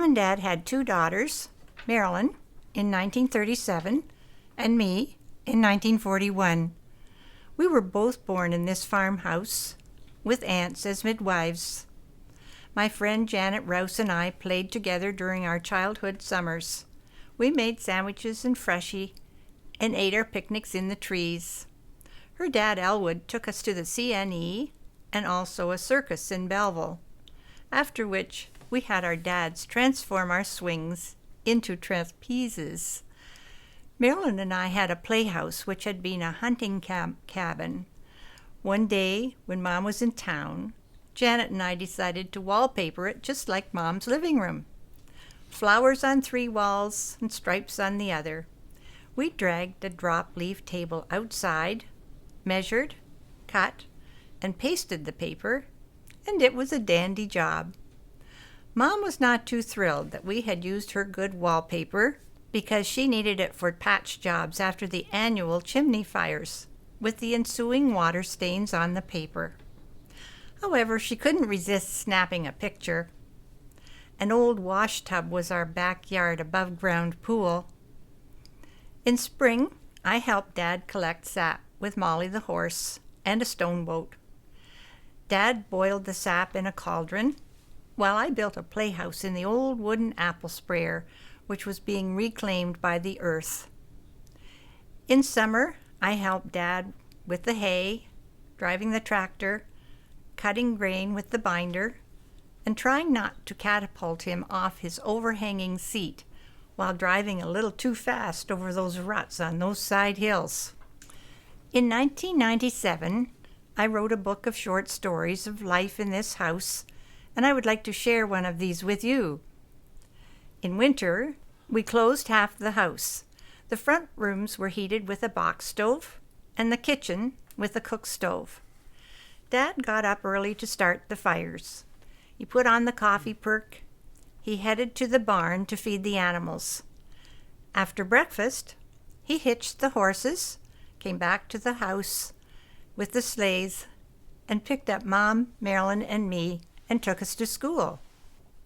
and Dad had 2 daughters, Marilyn in 1937 and me in 1941. We were both born in this farmhouse with aunts as midwives. My friend Janet Rouse and I played together during our childhood summers. We made sandwiches and freshie and ate our picnics in the trees. Her dad Elwood took us to the CNE and also a circus in Belleville, after which we had our dads transform our swings into trapezes. Marilyn and I had a playhouse which had been a hunting cabin. One day, when Mom was in town, Janet and I decided to wallpaper it just like Mom's living room. Flowers on 3 walls and stripes on the other. We dragged a drop-leaf table outside, measured, cut, and pasted the paper, and it was a dandy job. Mom was not too thrilled that we had used her good wallpaper because she needed it for patch jobs after the annual chimney fires, with the ensuing water stains on the paper. However, she couldn't resist snapping a picture. An old wash tub was our backyard above-ground pool. In spring, I helped Dad collect sap with Molly the horse and a stone boat. Dad boiled the sap in a cauldron, while I built a playhouse in the old wooden apple sprayer, which was being reclaimed by the earth. In summer, I helped Dad with the hay, driving the tractor, cutting grain with the binder, and trying not to catapult him off his overhanging seat while driving a little too fast over those ruts on those side hills. In 1997, I wrote a book of short stories of life in this house, and I would like to share one of these with you. In winter, we closed half the house. The front rooms were heated with a box stove, and the kitchen with a cook stove. Dad got up early to start the fires. He put on the coffee perk. He headed to the barn to feed the animals. After breakfast, he hitched the horses, came back to the house with the sleighs, and picked up Mom, Marilyn, and me and took us to school.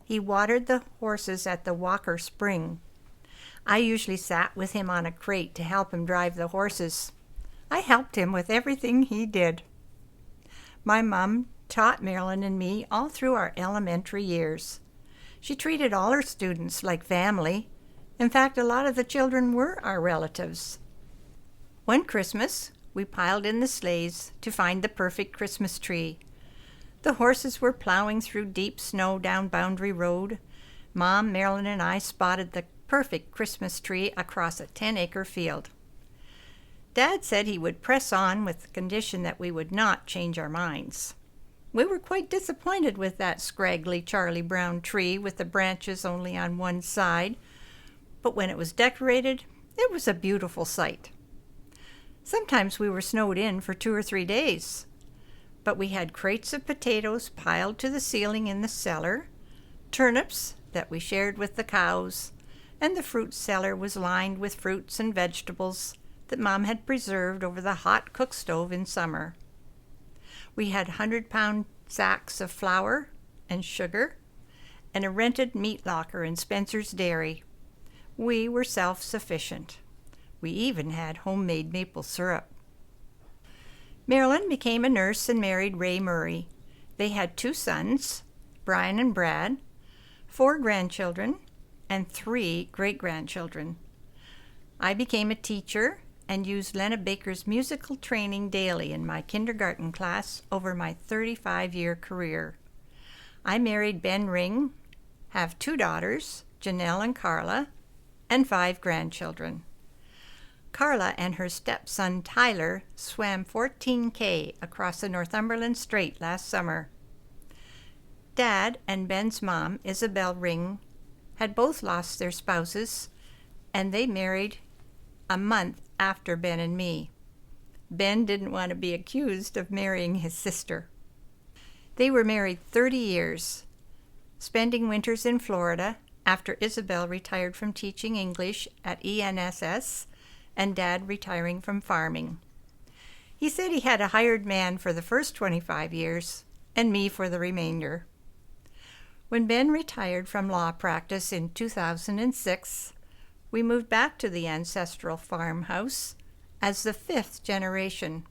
He watered the horses at the Walker Spring. I usually sat with him on a crate to help him drive the horses. I helped him with everything he did. My mom taught Marilyn and me all through our elementary years. She treated all her students like family. In fact, a lot of the children were our relatives. One Christmas, we piled in the sleighs to find the perfect Christmas tree. The horses were plowing through deep snow down Boundary Road. Mom, Marilyn, and I spotted the perfect Christmas tree across a 10-acre field. Dad said he would press on with the condition that we would not change our minds. We were quite disappointed with that scraggly Charlie Brown tree with the branches only on one side, but when it was decorated, it was a beautiful sight. Sometimes we were snowed in for 2 or 3 days, but we had crates of potatoes piled to the ceiling in the cellar, turnips that we shared with the cows, and the fruit cellar was lined with fruits and vegetables that Mom had preserved over the hot cook stove in summer. We had 100-pound sacks of flour and sugar and a rented meat locker in Spencer's Dairy. We were self-sufficient. We even had homemade maple syrup. Marilyn became a nurse and married Ray Murray. They had 2 sons, Brian and Brad, 4 grandchildren, and 3 great-grandchildren. I became a teacher and used Lena Baker's musical training daily in my kindergarten class over my 35-year career. I married Ben Ring, have 2 daughters, Janelle and Carla, and 5 grandchildren. Carla and her stepson Tyler swam 14K across the Northumberland Strait last summer. Dad and Ben's mom, Isabel Ring, had both lost their spouses, and they married a month after Ben and me. Ben didn't want to be accused of marrying his sister. They were married 30 years, spending winters in Florida after Isabel retired from teaching English at ENSS and Dad retiring from farming. He said he had a hired man for the first 25 years and me for the remainder. When Ben retired from law practice in 2006, we moved back to the ancestral farmhouse as the fifth generation.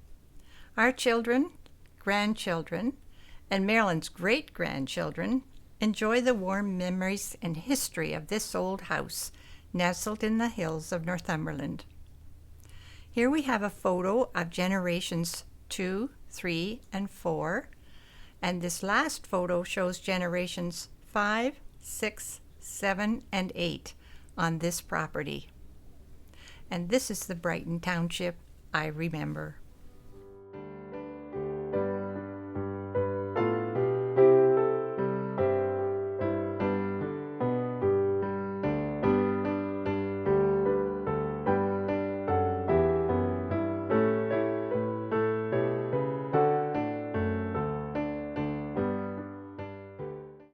Our children, grandchildren, and Marilyn's great-grandchildren enjoy the warm memories and history of this old house nestled in the hills of Northumberland. Here we have a photo of generations 2, 3, and 4, and this last photo shows generations 5, 6, 7, and 8 on this property. And this is the Brighton Township I remember.